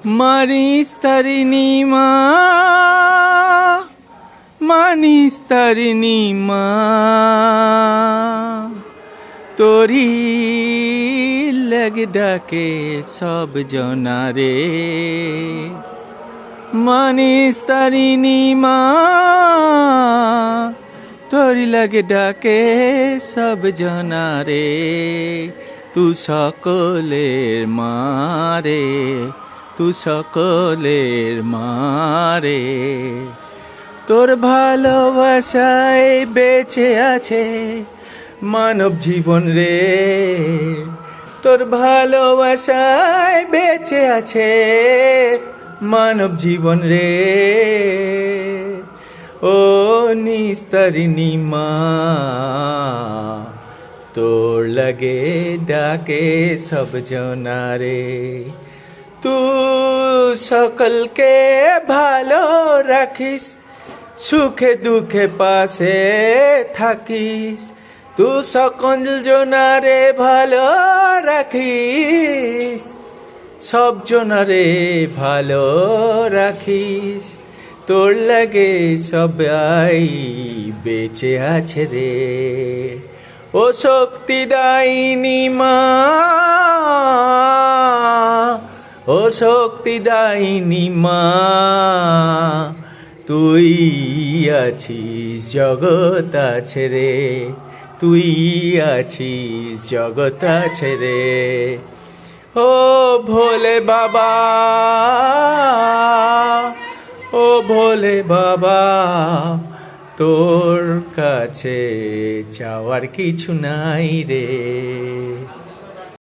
মানিস তারিণী মা, মানিস তারিণী মা, তোরি লাগে ডাকে সব জনারে। মানিস তারিণী মা, তোরি লাগে ডাকে সব জনারে। তু সকলের মারে, তু সকলের মারে। তোর ভালোবাসায় বেঁচে আছে মানব জীবন রে। তোর ভালোবাসায় বেঁচে আছে মানব জীবন রে। ও নিস্তারিণী মা, তোর লাগে ডাকে সব জনারে। তু সকলকে ভালো রাখিস, সুখে দুঃখে পাশে থাকিস। তু সকল জনারে ভালো রাখিস, সব জনারে ভালো রাখিস। তোর লাগে সবাই বেঁচে আছে রে। ও শক্তিদায়িনী মা, ও শক্তিদায়িনী মা, তুই আছিস জগৎ আছে রে। তুই আছিস জগৎ আছে রে। ও ভোলে বাবা, ও ভোলে বাবা, তোর কাছে চাওয়ার কিছু নাই রে।